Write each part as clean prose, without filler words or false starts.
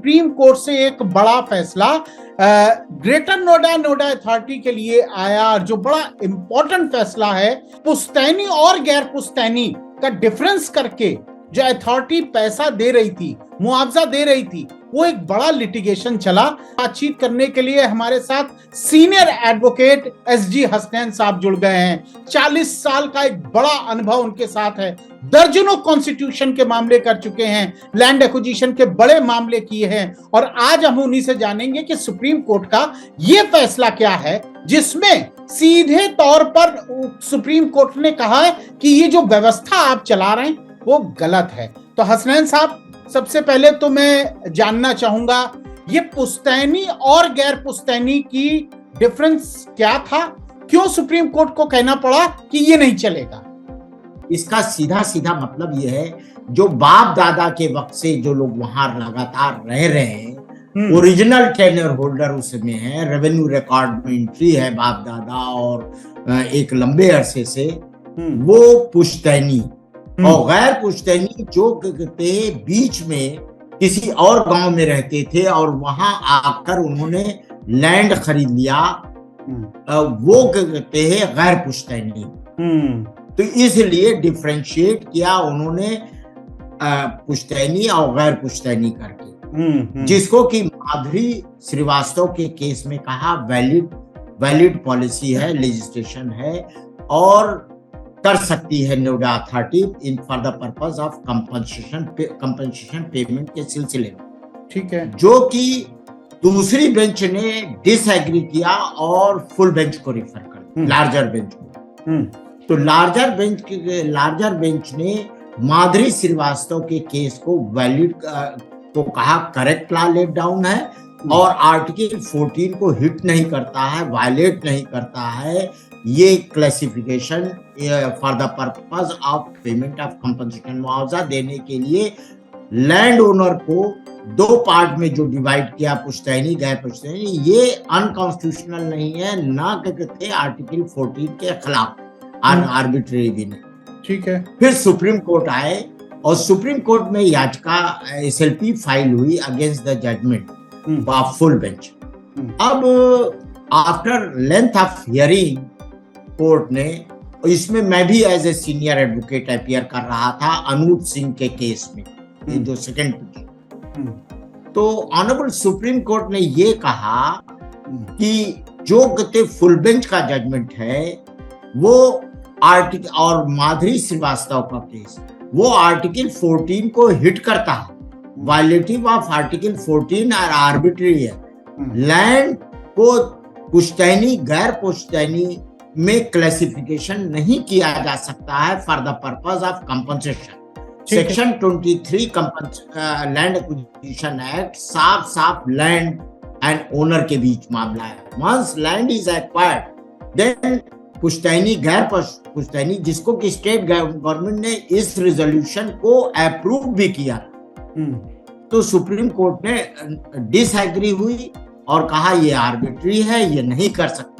Supreme court से एक बड़ा फैसला ग्रेटर नोएडा नोएडा अथॉरिटी के लिए आया, जो बड़ा इंपॉर्टेंट फैसला है। पुश्तैनी और गैर पुश्तैनी का डिफरेंस करके जो अथॉरिटी पैसा दे रही थी, मुआवजा दे रही थी, वो एक बड़ा लिटिगेशन चला। बातचीत करने के लिए हमारे साथ सीनियर एडवोकेट एसजी हसनैन साहब जुड़ गए हैं। 40 साल का एक बड़ा अनुभव उनके साथ है। दर्जनों कॉन्स्टिट्यूशन के मामले कर चुके हैं, लैंड एक्विजिशन के बड़े मामले किए हैं, और आज हम उन्हीं से जानेंगे कि सुप्रीम कोर्ट का ये फैसला क्या है, जिसमें सीधे तौर पर सुप्रीम कोर्ट ने कहा है कि ये जो व्यवस्था आप चला रहे हैं वो गलत है। तो हसनैन साहब, सबसे पहले तो मैं जानना चाहूंगा, ये पुश्तैनी और गैर पुश्तैनी की डिफरेंस क्या था? क्यों सुप्रीम कोर्ट को कहना पड़ा कि ये नहीं चलेगा? इसका सीधा सीधा मतलब ये है, जो बाप दादा के वक्त से जो लोग वहां लगातार रह रहे हैं, ओरिजिनल टेन्योर होल्डर उसमें है, रेवेन्यू रिकॉर्ड में एंट्री है बाप दादा और एक लंबे अरसे से, वो पुश्तैनी। और गैर पुश्तैनी जो कहते बीच में किसी और गांव में रहते थे और वहां आकर उन्होंने लैंड खरीद लिया, वो कहते हैं गैर पुश्तैनी। तो इसलिए डिफरेंशिएट किया उन्होंने पुश्तैनी और गैर पुश्तैनी करके, जिसको कि माधुरी श्रीवास्तव के केस में कहा वैलिड पॉलिसी है, लेजिस्लेशन है और कर सकती है Noida authority in for the purpose of compensation payment के सिलसिले में। ठीक है। जो कि दूसरी बेंच ने डिसएग्री किया और फुल बेंच को रेफर कर, लार्जर बेंच को। तो लार्जर बेंच ने माधुरी श्रीवास्तव के केस को वैलिड को कहा करेक्ट लॉ लेट डाउन है और आर्टिकल 14 को हिट नहीं करता है, वायलेट नहीं करता है। ये classification for the purpose of payment of compensation, मुआवजा देने के लिए लैंड ओनर को दो पार्ट में जो डिवाइड किया, पुश्तैनी गैर पुश्तैनी, ये अनकॉन्स्टिट्यूशनल नहीं है, ना कहते आर्टिकल 14 के खिलाफ, आर्बिट्रेरी भी नहीं। ठीक है। फिर सुप्रीम कोर्ट आए और सुप्रीम कोर्ट में याचिका SLP फाइल हुई against the judgement of full bench. अब after length of hearing court ने, इसमें मैं भी as a senior advocate appear कर रहा था अनूप सिंह के केस में, ये जो सेकंड पिटीशन, तो ऑनरेबल सुप्रीम कोर्ट ने ये कहा कि जो कहते फुल बेंच का जजमेंट है वो आर्टिकल, और माधुरी श्रीवास्तव का केस, वो आर्टिकल 14 को हिट करता है, वायलेटिव ऑफ आर्टिकल 14 और आर्बिट्री है। लैंड को पुश्तैनी गैर पुश्तैनी में क्लासिफिकेशन नहीं किया जा सकता है for the purpose of compensation. Section 23 land acquisition act साफ लैंड एंड ओनर के बीच मामला है। Once land is acquired then पुश्तैनी गैर पुश्तैनी, जिसको कि स्टेट गवर्नमेंट ने इस रेजोल्यूशन को अप्रूव भी किया, तो सुप्रीम कोर्ट ने डिसएग्री हुई और कहा ये आर्बिट्री है, ये नहीं कर सकते।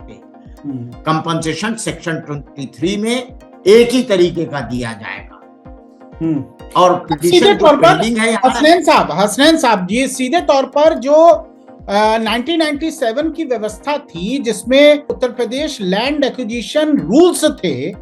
कंपनसेशन सेक्शन 23 में एक ही तरीके का दिया जाएगा। और सीधे तौर पर हसनैन साहब जी, सीधे तौर पर जो 1997 की व्यवस्था थी जिसमें Uttar Pradesh land acquisition rules थे,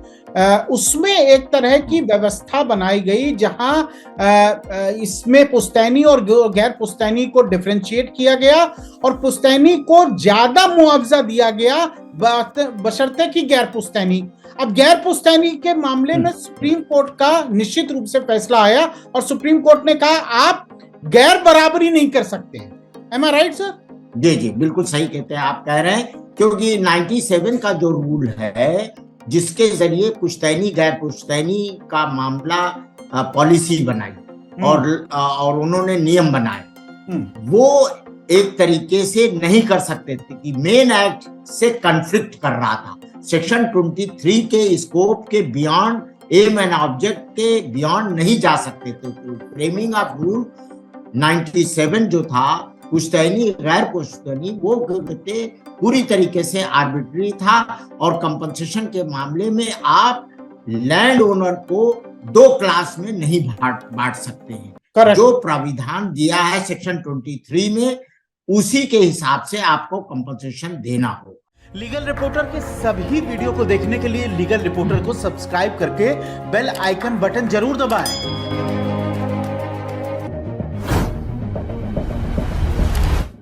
उसमें एक तरह की व्यवस्था बनाई गई जहां इसमें पुश्तैनी और गैर पुश्तैनी को डिफरेंशिएट किया गया और पुश्तैनी को ज्यादा मुआवजा दिया गया बशर्ते कि गैर पुश्तैनी। अब गैर पुश्तैनी के मामले में सुप्रीम कोर्ट का निश्चित रूप से फैसला आया और सुप्रीम कोर्ट ने कहा आप गैर बराबरी नहीं कर सकते। Am I right, sir? जी बिल्कुल सही कहते हैं, आप कह रहे हैं, क्योंकि 97 का जो रूल है जिसके जरिए पुश्तैनी गैर पुश्तैनी का मामला पॉलिसी बनाई और उन्होंने नियम बनाए, वो एक तरीके से नहीं कर सकते थे कि मेन एक्ट से कॉन्फ्लिक्ट कर रहा था। सेक्शन 23 के स्कोप के बियॉन्ड, एम एंड ऑब्जेक्ट के बियॉन्ड नहीं जा सकते थे। फ्रेमिंग ऑफ रूल 97 जो था पुश्तैनी गैर पुश्तैनी, वो कहते पूरी तरीके से आर्बिट्री था और कंपनसेशन के मामले में आप लैंड ओनर को दो क्लास में नहीं बांट सकते हैं। Correct. जो प्राविधान दिया है सेक्शन 23 में, उसी के हिसाब से आपको कंपनसेशन देना होगा। लीगल रिपोर्टर के सभी वीडियो को देखने के लिए लीगल रिपोर्टर को सब्सक्राइब करके बेल आइकन बटन जरूर दबाएं।